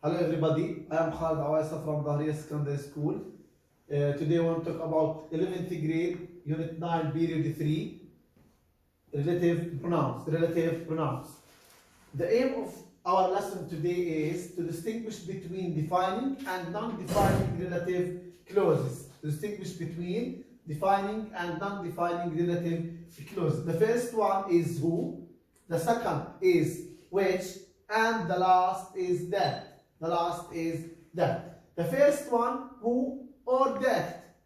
Hello everybody, I am Khalid Awaisa from Bahriya Secondary School. Today I want to talk about 11th grade, Unit 9, Period 3, relative pronouns. Relative pronouns. The aim of our lesson today is to distinguish between defining and non-defining relative clauses. To distinguish between defining and non-defining relative clauses. The first one is who, the second is which, and the last is that. The last is that. The first one, who or that,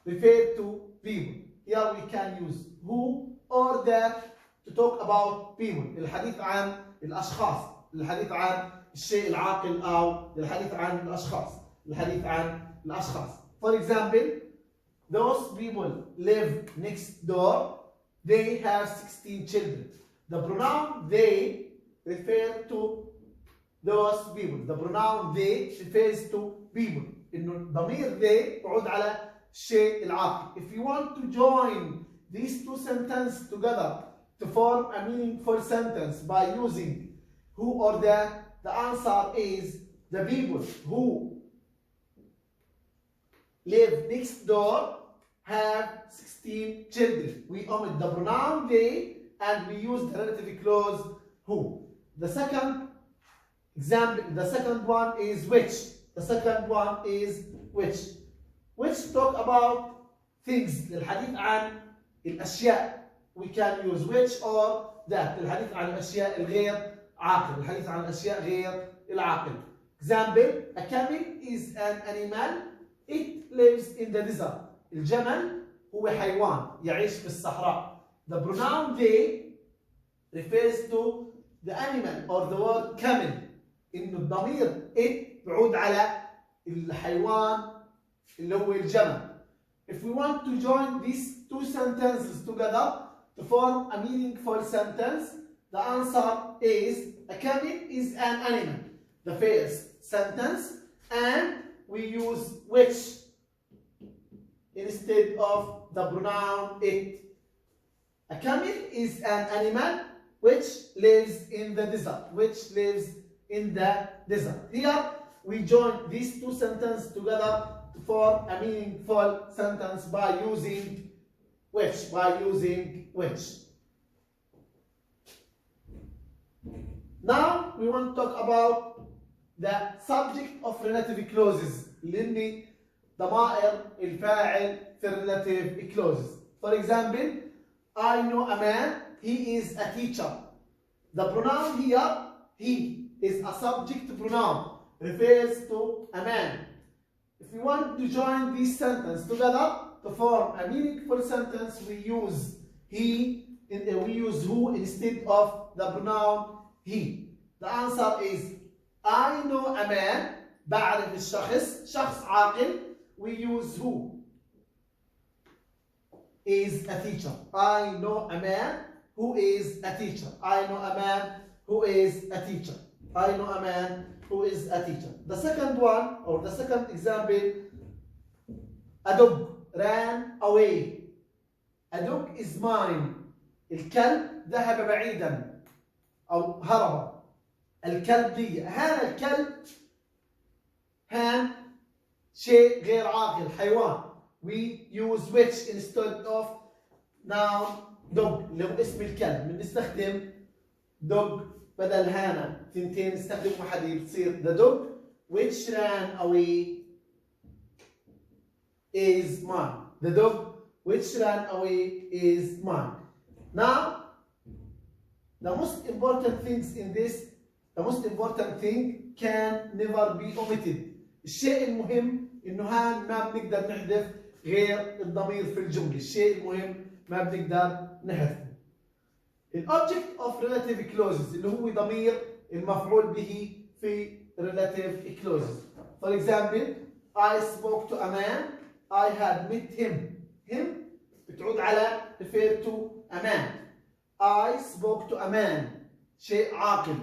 refer to people. Here we can use who or that to talk about people. الحديث عن الأشخاص. الحديث عن الشيء العاقل أو الحديث عن الأشخاص. الحديث عن الأشخاص. For example, those people live next door. They have 16 children. The pronoun they refer to those people. The pronoun they refers to people. إنه ضمير they يعود على الشيء العاقل. If you want to join these two sentences together to form a meaningful sentence by using who or that, the answer is the people who live next door have 16 children. We omit the pronoun they and we use the relative clause who. The second example, the second one is which. The second one is which. Which talk about things. الحديث عن الأشياء. We can use which or that. الحديث عن الأشياء الغير عاقل. الحديث عن الأشياء غير العاقل. Example, a camel is an animal. It lives in the desert. الجمل هو حيوان يعيش في الصحراء. The pronoun they refers to the animal or the word camel. إنه الضمير it بيعود على الحيوان اللي هو الجمل. If we want to join these two sentences together to form a meaningful sentence, the answer is a camel is an animal. The first sentence, and we use which instead of the pronoun it. A camel is an animal which lives in the desert. Which lives in the desert. Here we join these two sentences together to form a meaningful sentence by using which. By using which. Now we want to talk about the subject of relative clauses. اللي ضمائر الفاعل في relative clauses. For example, I know a man. He is a teacher. The pronoun here he is a subject pronoun, refers to a man. If we want to join these sentences together to form a meaningful sentence, we use he, we use who instead of the pronoun he. The answer is I know a man. بعرف الشخص, شخص عاقل. We use who is a teacher. I know a man who is a teacher. I know a man who is a teacher. I know a man who is a teacher. The second one, or the second example, a dog ran away. A dog is mine. الكلب ذهب بعيدا أو هرب. الكلب لي. هذا الكلب هان شيء غير عاقل حيوان. We use which instead of noun dog اللي هو اسم الكلب. بنستخدم dog بدل هانا ثنتين نستخدم وحدة بتصير the dog which ran away is mine. The dog which ran away is mine. Now, the most important things in this, the most important thing can never be omitted. الشيء المهم إنه هان ما بنقدر نحذف غير الضمير في الجملة. الشيء المهم ما بنقدر نحذفه. الobject of relative clauses اللي هو ضمير المفعول به في relative clauses. For example, I spoke to a man. I had met him. Him بتعود على refer to a man. I spoke to a man. شيء عاقل.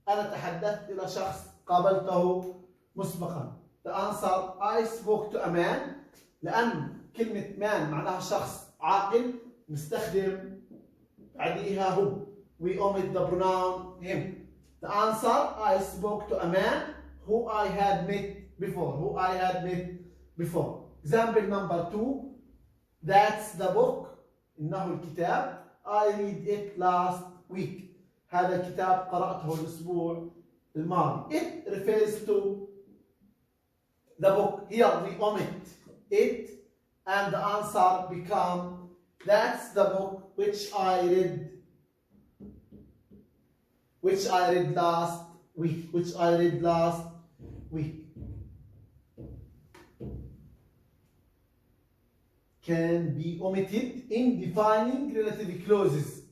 أنا تحدثت إلى شخص قابلته مسبقا. The answer I spoke to a man. لأن كلمة man معناها شخص عاقل نستخدم بعديها هو. We omit the pronoun him. The answer I spoke to a man who I had met before. Who I had met before. Example number 2. That's the book. إنه الكتاب. I read it last week. هذا الكتاب قرأته الأسبوع الماضي. It refers to the book. Here we omit it and the answer become that's the book which I read last week. Which I read last week. Can be omitted in defining relative clauses.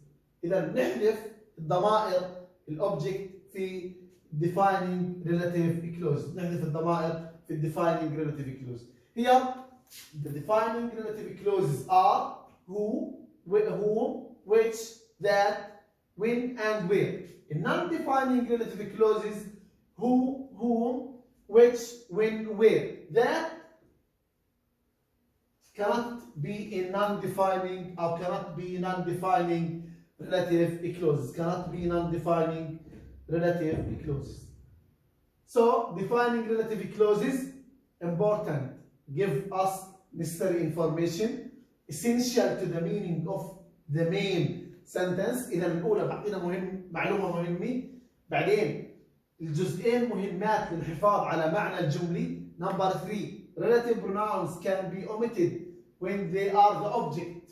إذا بنحذف الضمائر الأوبجكت في defining relative clause. نحذف الضمائر في defining relative clause. Here the defining relative clauses are who, whom, which, that, when, and where. In non-defining relative clauses, who, whom, which, when, where. That cannot be in non-defining or cannot be non-defining relative clauses. Cannot be non-defining relative clauses. So defining relative clauses important. Give us necessary information essential to the meaning of the main sentence. إذا الأولى بعطينا معلومة مهمة. بعدين الجزئين مهمات للحفاظ على معنى الجملة. Number 3. Relative pronouns can be omitted when they are the object.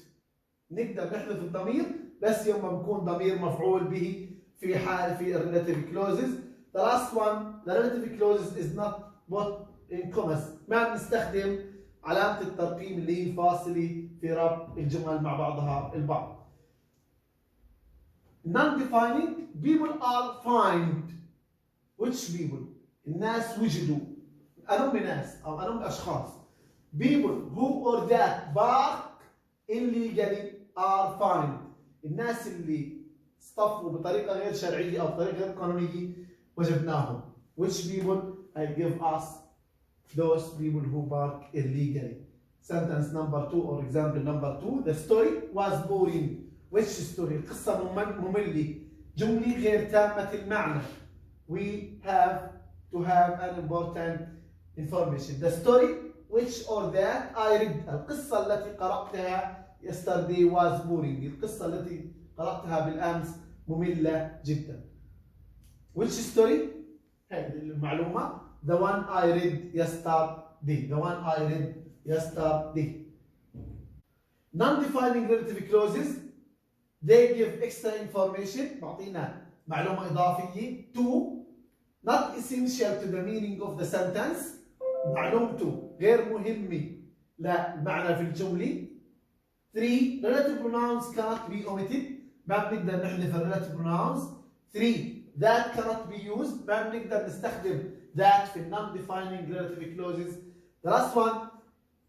نقدر نحذف الضمير بس يوم ما بكون ضمير مفعول به في حال في relative clauses. The last one, the relative clauses is not put in commas. ما بنستخدم علامة الترقيم اللي هي الفاصلة في ربط الجمل مع بعضها البعض. Non-defining, people are find. Which people? الناس وجدوا. أنهم ناس أو أنهم أشخاص. People who or that bark illegally are fined. الناس اللي اصطفوا بطريقة غير شرعية أو بطريقة غير قانونية وجدناهم. Which people? I give us those people who bark illegally. Sentence number 2 or example number 2. The story was boring. Which story? القصة مملة. جملة غير تامة المعنى. We have to have an important information. The story which or that I read. القصة التي قرأتها yesterday was boring. القصة التي قرأتها بالأمس مملة جدا. Which story? هذه المعلومة. The one I read yesterday. The one I read yesterday. Non-defining relative clauses. They give extra information. بعطينا معلومة إضافية. 2. Not essential to the meaning of the sentence. معلومته غير مهمة لمعنى في الجملة. 3. Relative pronouns cannot be omitted. ما بنقدر نحذف relative pronouns. 3. That cannot be used. ما بنقدر نستخدم that في non-defining relative clauses. The last one,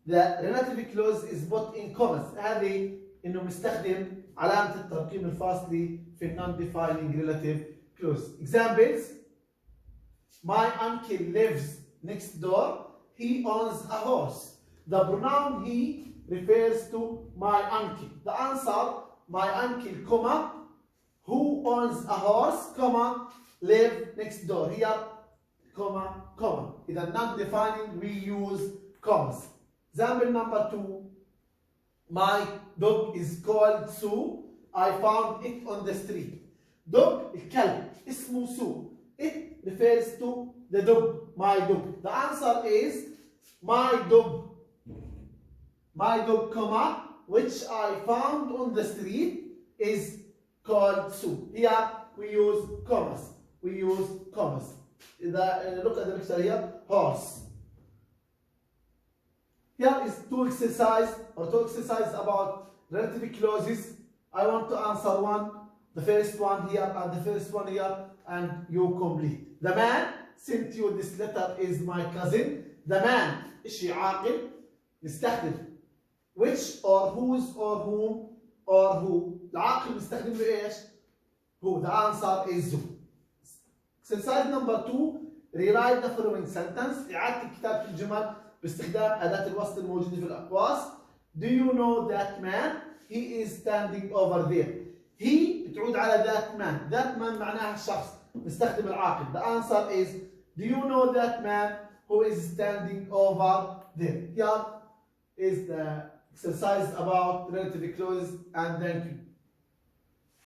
the relative clause is put in commas. هذه إنه مستخدم علامة الترقيم الفاصلي في non-defining relative clause. Examples: My uncle lives next door. He owns a horse. The pronoun he refers to my uncle. The answer: my uncle, comma, who owns a horse, comma, live next door. Here, comma, comma. إذا non-defining we use commas. Example number 2. My dog is called Sue. I found it on the street. Dog, الكلب, اسمه Sue. It refers to the dog, my dog. The answer is my dog, comma, which I found on the street is called Sue. Here we use commas. Look at the picture here. Horse. Here is two exercises about relative clauses. I want to answer one. The first one here and the first one here, and you complete. The man sent you this letter is my cousin. The man إشي عاقل. نستخدم which or whose or whom or who. العاقل نستخدم له إيش؟ who. The answer is who. Exercise number 2. Rewrite the following sentence. إعادة كتابة الجمل باستخدام أداة الوصل الموجودة في الأقواس. Do you know that man? He is standing over there. He بتعود على that man. That man معناها الشخص. نستخدم العاقل. The answer is Do you know that man who is standing over there? Here is the exercise about relative clause and thank you.